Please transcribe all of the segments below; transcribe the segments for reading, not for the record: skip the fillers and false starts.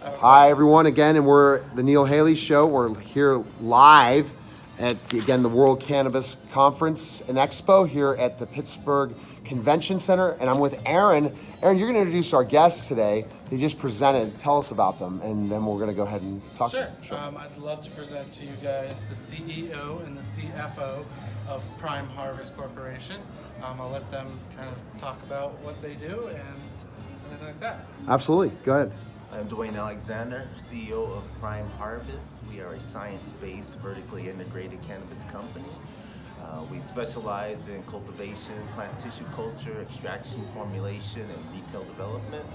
Hi, everyone, again, and we're the Neil Haley Show. We're here live at, again, the World Cannabis Conference and Expo here at the Pittsburgh Convention Center, and I'm with Aaron. Aaron, you're going to introduce our guests today. They just presented. Tell us about them, and then we're going to go ahead and talk. Sure. I'd love to present to you guys the CEO and the CFO of Prime Harvest Corporation. I'll let them kind of talk about what they do and anything like that. Absolutely. Go ahead. I'm Duane, CEO of Prime Harvest. We are a science-based, vertically integrated cannabis company. We specialize in cultivation, plant tissue culture, extraction, formulation, and retail development.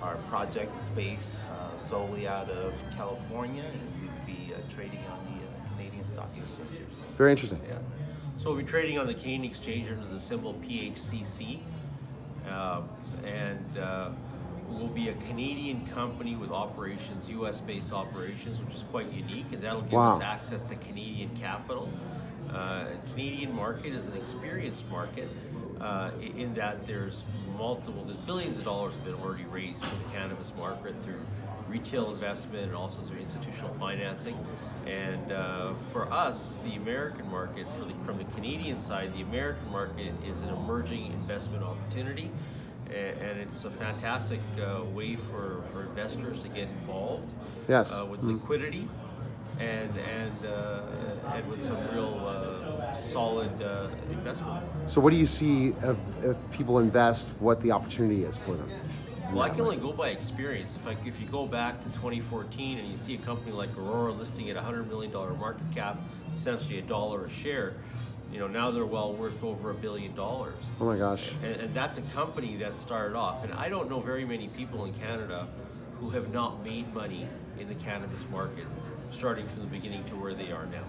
Our project is based solely out of California, and we'll be trading on the Canadian Stock Exchange. Very interesting. Yeah. So we'll be trading on the Canadian Exchange under the symbol PHCC. We'll be a Canadian company with operations, US-based operations, which is quite unique, and that'll give us access to Canadian capital. Canadian market is an experienced market in that there's billions of dollars have been already raised for the cannabis market through retail investment and also through institutional financing. And for us, the American market, from the Canadian side, the American market is an emerging investment opportunity. And it's a fantastic way for investors to get involved with liquidity and with some real solid investment. So what do you see if people invest, what the opportunity is for them? Well, I can only go by experience. If you go back to 2014 and you see a company like Aurora listing at $100 million market cap, essentially $1 a share, now they're well worth over $1 billion. Oh my gosh. And that's a company that started off. And I don't know very many people in Canada who have not made money in the cannabis market, starting from the beginning to where they are now.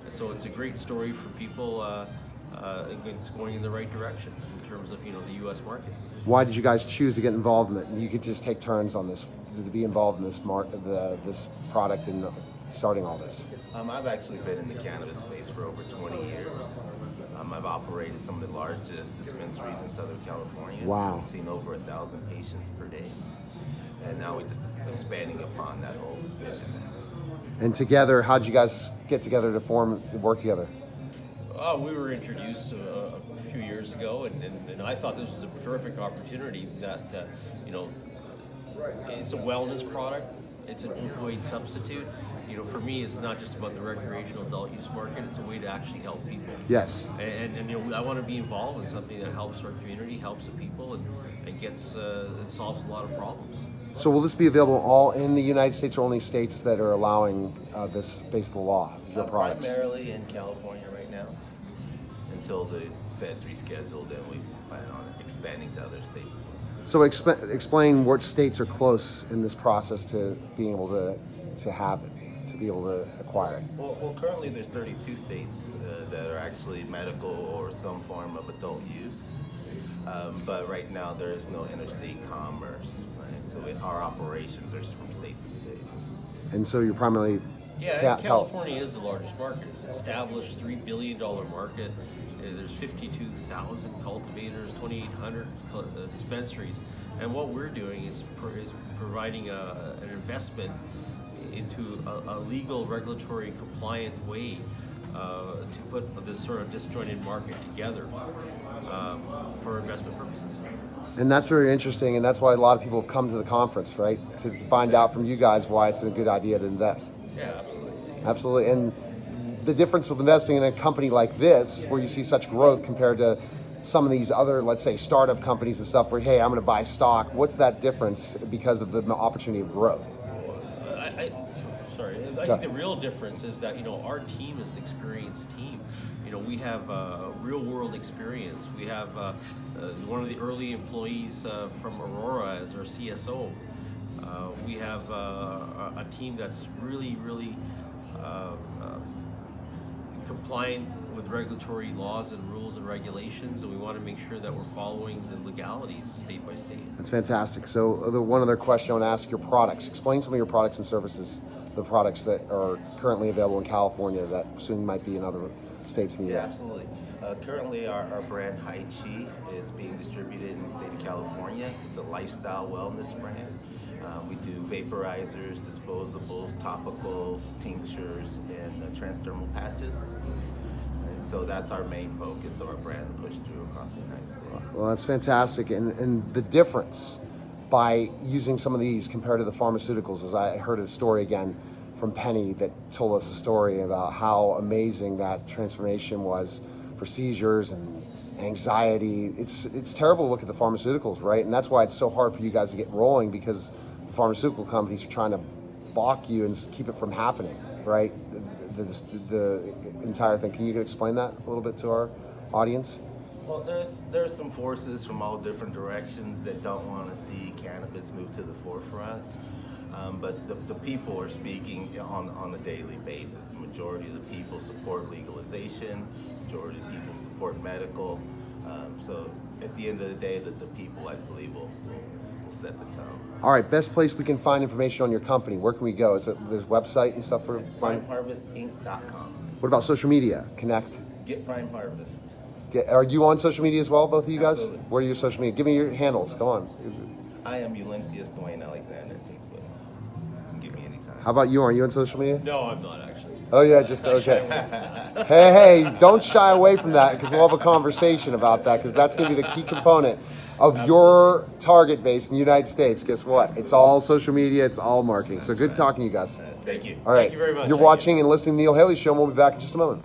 And so it's a great story for people. It's going in the right direction in terms of the U.S. market. Why did you guys choose to get involved in it? You could just take turns on this, to be involved in this this product and starting all this. I've actually been in the cannabis space for over 20 years. I've operated some of the largest dispensaries in Southern California. Wow. We've seen over 1,000 patients per day. And now we're just expanding upon that whole vision. And together, how'd you guys get together to work together? We were introduced a few years ago, and I thought this was a terrific opportunity that, it's a wellness product. It's an opioid substitute. For me, it's not just about the recreational adult use market. It's a way to actually help people. Yes. And I want to be involved in something that helps our community, helps the people, and solves a lot of problems. So will this be available all in the United States or only states that are allowing this based on the law, your products? Primarily in California right now, until the feds reschedule, then we plan on expanding to other states as well. So explain what states are close in this process to being able to have it, to be able to acquire it. Well, currently there's 32 states that are actually medical or some form of adult use. But right now there is no interstate commerce, right? So our operations are from state to state. And so you're primarily... California is the largest market. It's an established $3 billion market. There's 52,000 cultivators, 2,800 dispensaries. And what we're doing is providing an investment into a legal, regulatory, compliant way to put this sort of disjointed market together for investment purposes. And that's very interesting, and that's why a lot of people have come to the conference, right? To find out from you guys why it's a good idea to invest. Yeah, absolutely. Absolutely. And the difference with investing in a company like this, where you see such growth compared to some of these other, let's say, startup companies and stuff where, hey, I'm going to buy stock. What's that difference because of the opportunity of growth? I think the real difference is that, our team is an experienced team. We have real world experience. We have one of the early employees from Aurora as our CSO. We have a team that's really compliant with regulatory laws and rules and regulations, and we want to make sure that we're following the legalities state by state. That's fantastic. So the one other question I want to ask, your products. Explain some of your products and services, the products that are currently available in California that soon might be in other states in the Yeah, U.S. absolutely. Currently, our brand Hai Chi is being distributed in the state of California. It's a lifestyle wellness brand. We do vaporizers, disposables, topicals, tinctures, and transdermal patches. And so that's our main focus of our brand to push through across the United States. Well, that's fantastic. And the difference by using some of these compared to the pharmaceuticals, as I heard a story again from Penny that told us a story about how amazing that transformation was for seizures and anxiety. It's terrible to look at the pharmaceuticals, right? And that's why it's so hard for you guys to get rolling, because the pharmaceutical companies are trying to balk you and keep it from happening, right? The entire thing. Can you explain that a little bit to our audience? Well, there's some forces from all different directions that don't want to see cannabis move to the forefront. But the people are speaking on a daily basis. The majority of the people support legalization. The majority of the people support medical. So at the end of the day, the people, I believe, will set the tone. All right, best place we can find information on your company. Where can we go? Is it there's website and stuff for PrimeHarvestInc.com. What about social media? Connect. Get Prime Harvest. Are you on social media as well, both of you guys? Absolutely. What are your social media? Give me your handles. Come on. I am Duane Alexander, Facebook. You can get me anytime. How about you? Are you on social media? No, I'm not actually. Oh yeah, just okay. Hey, don't shy away from that, because we'll have a conversation about that, because that's going to be the key component of your target base in the United States. Guess what? It's all social media. It's all marketing. So good talking to you guys. Thank you. All right. Thank you very much. You're Thank watching and listening to the Neil Haley Show, and we'll be back in just a moment.